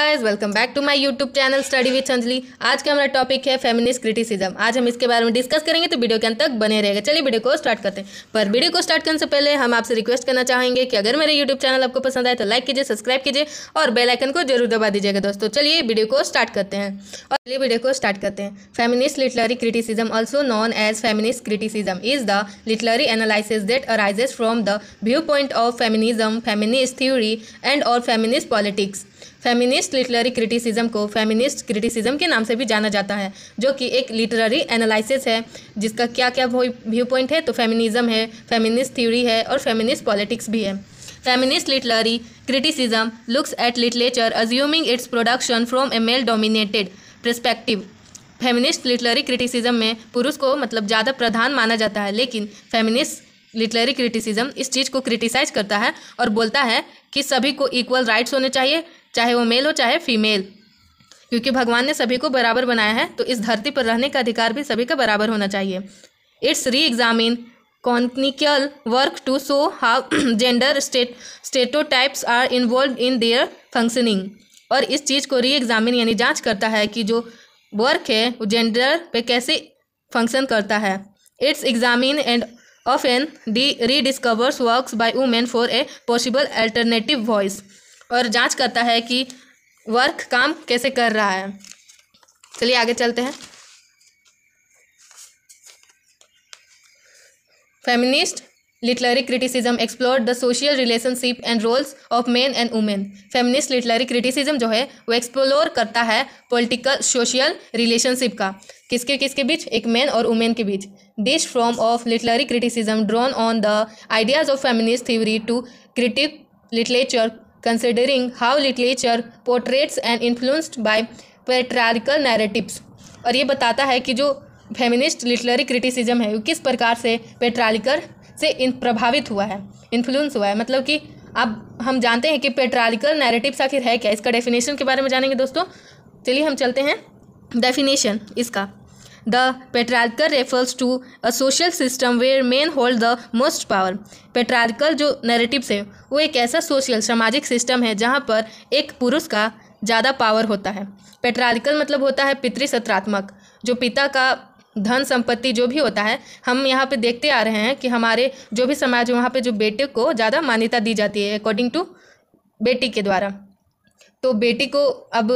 Guys, welcome back to my YouTube channel study with Anjali. आज का हमारा टॉपिक है फेमिनिस्ट क्रिटिसिज्म। आज हम इसके बारे में डिस्कस करेंगे, तो वीडियो के अंत तक बने रहेगा। चलिए वीडियो को स्टार्ट करते हैं। पर वीडियो को स्टार्ट करने से पहले हम आपसे रिक्वेस्ट करना चाहेंगे कि अगर मेरे यूट्यूब चैनल आपको पसंद आए तो लाइक कीजिए, सब्सक्राइब कीजिए और बेल आइकन को जरूर दबा दीजिएगा। दोस्तों चलिए वीडियो को स्टार्ट करते हैं feminist literary criticism, also known as feminist criticism, is the literary analysis that arises from the view point of feminism, feminist theory and और feminist politics. Feminist literary criticism को फेमिनिस्ट क्रिटिसिज्म के नाम से भी जाना जाता है, जो कि एक लिटरेरी एनालिसिस है जिसका क्या क्या व्यू पॉइंट है। तो फेमिनिज्म है, फेमिनिस्ट थ्योरी है और फेमिनिस्ट पॉलिटिक्स भी है। Feminist literary criticism looks at literature assuming its production from A male dominated perspective. Feminist literary criticism में पुरुष को मतलब ज़्यादा प्रधान माना जाता है, लेकिन फेमिनिस्ट लिटरेरी क्रिटिसिज्म इस चीज़ को क्रिटिसाइज करता है और बोलता है कि सभी को इक्वल राइट्स होने चाहिए, चाहे वो मेल हो चाहे फीमेल, क्योंकि भगवान ने सभी को बराबर बनाया है, तो इस धरती पर रहने का अधिकार भी सभी का बराबर होना चाहिए। It's re examine canonical work to show how gender stereotypes are involve in their functioning. और इस चीज़ को री एग्जामिन यानी जांच करता है कि जो वर्क है वो जेंडर पे कैसे फंक्शन करता है। It's examine and often rediscovers works by women for a possible alternative voice। और जांच करता है कि वर्क काम कैसे कर रहा है। चलिए आगे चलते हैं। Feminist literary criticism explore the social relationship and roles of men and women. Feminist literary criticism जो है वो एक्सप्लोर करता है पॉलिटिकल सोशल रिलेशनशिप का, किसके बीच, एक मैन और वुमेन के बीच। This form of literary criticism drawn on the ideas of feminist theory to critique literature, considering how literature portraits and influenced by patriarchal narratives. और ये बताता है कि जो फेमिनिस्ट लिटरेरी क्रिटिसिज्म है वो किस प्रकार से पैट्रियार्कल से प्रभावित हुआ है, इन्फ्लुएंस हुआ है। मतलब कि अब हम जानते हैं कि पैट्रियार्कल नैरेटिव्स आखिर है क्या, इसका डेफिनेशन के बारे में जानेंगे दोस्तों। चलिए हम चलते हैं डेफिनेशन इसका। The patriarchal refers to a social system where men hold the most power. Patriarchal जो नैरेटिव्स है वो एक ऐसा सोशल सामाजिक सिस्टम है जहाँ पर एक पुरुष का ज़्यादा पावर होता है। पैट्रियार्कल मतलब होता है पितृसत्रात्मक, जो पिता का धन संपत्ति जो भी होता है, हम यहाँ पे देखते आ रहे हैं कि हमारे जो भी समाज है वहाँ पे जो बेटे को ज़्यादा मान्यता दी जाती है अकॉर्डिंग टू बेटी के द्वारा। तो बेटी को अब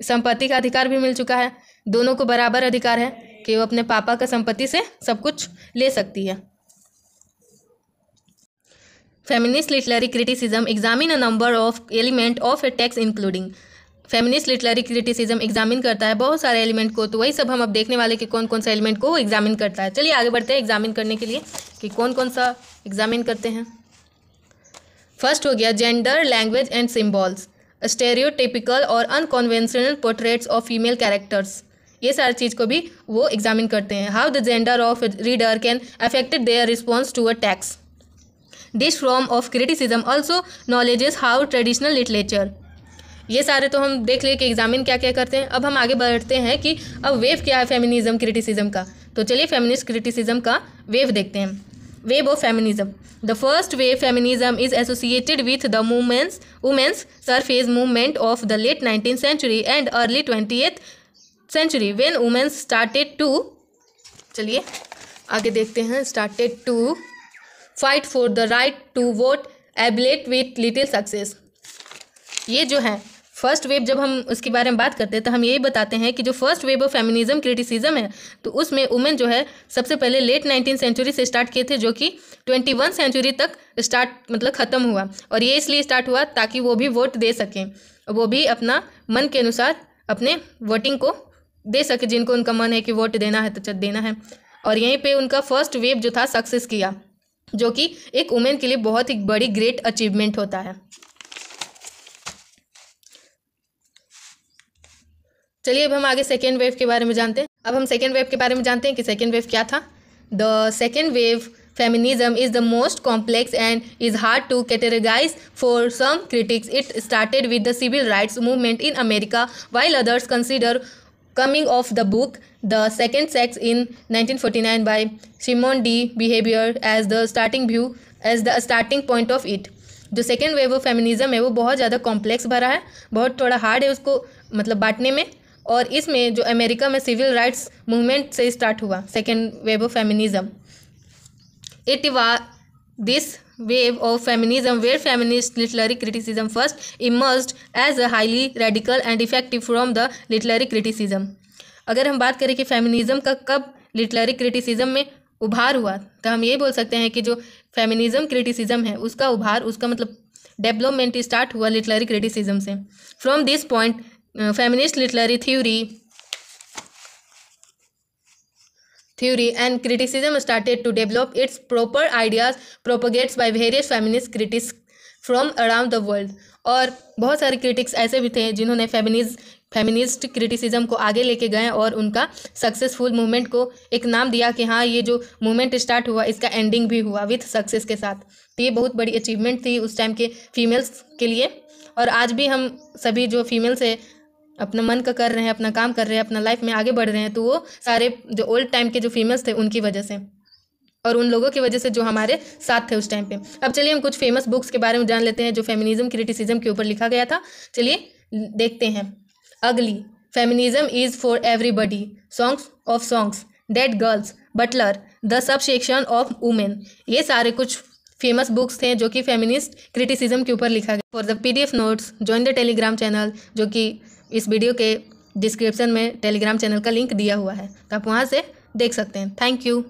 संपत्ति का अधिकार भी मिल चुका है, दोनों को बराबर अधिकार है कि वो अपने पापा का संपत्ति से सब कुछ ले सकती है। Feminist literary criticism examine a number of element of A text including. Feminist literary criticism examine करता है बहुत सारे एलिमेंट को, तो वही सब हम अब देखने वाले कि कौन कौन सा एलिमेंट को वो एग्जामिन करता है। चलिए आगे बढ़ते हैं एग्जामिन करने के लिए कि कौन कौन सा एग्जामिन करते हैं। फर्स्ट हो गया gender, language and symbols, stereotypical और unconventional portraits of female characters. ये सारी चीज़ को भी वो एग्जामिन करते हैं। How the gender of reader can affected their response to a text. This form of criticism also knowledges how traditional literature. ये सारे तो हम देख लिए कि एग्जामिन क्या क्या करते हैं। अब हम आगे बढ़ते हैं कि अब वेव क्या है फेमिनिज्म क्रिटिसिज्म का। तो चलिए फेमिनिस्ट क्रिटिसिज्म का वेव देखते हैं। Wave of feminism. The first wave feminism is associated with the women's suffrage movement of the late 19th century and early 20th century when women started to, चलिए आगे देखते हैं, started to fight for the right to vote एबलेट with little success. ये जो है first wave, जब हम उसके बारे में बात करते हैं तो हम यही बताते हैं कि जो first wave of feminism criticism है तो उसमें वुमेन जो है सबसे पहले लेट 19th सेंचुरी से स्टार्ट किए थे, जो कि 21 सेंचुरी तक स्टार्ट मतलब ख़त्म हुआ। और ये इसलिए स्टार्ट हुआ ताकि वो भी वोट दे सकें, वो भी अपना मन के अनुसार अपने वोटिंग को दे सके, जिनको उनका मन है कि वोट देना है तो देना है। और यहीं पे उनका फर्स्ट वेव जो था सक्सेस किया, जो कि एक वुमेन के लिए बहुत ही बड़ी ग्रेट अचीवमेंट होता है। चलिए अब हम आगे सेकेंड वेव के बारे में जानते हैं। अब हम सेकेंड वेव के बारे में जानते हैं कि सेकेंड वेव क्या था। The second wave feminism is the most complex and is hard to categorize for some critics. It started with the civil rights movement in America, while others consider coming of the book The Second Sex in 1949 by Simone de Beauvoir as the starting point of it. जो second wave of feminism है वो बहुत ज़्यादा complex भरा है, बहुत थोड़ा hard है उसको मतलब बांटने में। और इसमें जो अमेरिका में सिविल राइट्स मूवमेंट से स्टार्ट हुआ second wave of feminism, it was this wave of feminism where feminist literary criticism first emerged as a highly radical and effective from the literary criticism। अगर हम बात करें कि feminism का कब literary criticism में उभार हुआ, तो हम ये बोल सकते हैं कि जो फेमिनिज्म क्रिटिसिज्म है उसका उभार, उसका मतलब डेवलपमेंट स्टार्ट हुआ लिटरेरी क्रिटिसिज्म से। From this point feminist literary theory and criticism started to develop its proper ideas propagated by various feminist critics from around the world। और बहुत सारे क्रिटिक्स ऐसे भी थे जिन्होंने फेमिनिस्ट क्रिटिसिज्म को आगे लेके गए और उनका सक्सेसफुल मूवमेंट को एक नाम दिया कि हाँ ये जो मूवमेंट स्टार्ट हुआ इसका एंडिंग भी हुआ विथ सक्सेस के साथ। तो ये बहुत बड़ी अचीवमेंट थी उस टाइम के फीमेल्स के लिए। और आज भी हम सभी जो फीमेल्स है अपना मन का कर रहे हैं, अपना काम कर रहे हैं, अपना लाइफ में आगे बढ़ रहे हैं, तो वो सारे जो ओल्ड टाइम के जो फीमेल्स थे उनकी वजह से और उन लोगों की वजह से जो हमारे साथ थे उस टाइम पे। अब चलिए हम कुछ फेमस बुक्स के बारे में जान लेते हैं जो फेमिनिज्म क्रिटिसिज्म के ऊपर लिखा गया था। चलिए देखते हैं। अगली, feminism is for everybody, songs of songs, dead girls, butler, the sub section of women. ये सारे कुछ फेमस बुक्स थे जो कि फेमिनिस्ट क्रिटिसिज्म के ऊपर लिखा गया। For the PDF notes join the Telegram channel, जो कि इस वीडियो के डिस्क्रिप्शन में टेलीग्राम चैनल का लिंक दिया हुआ है, तो आप वहाँ से देख सकते हैं। Thank you.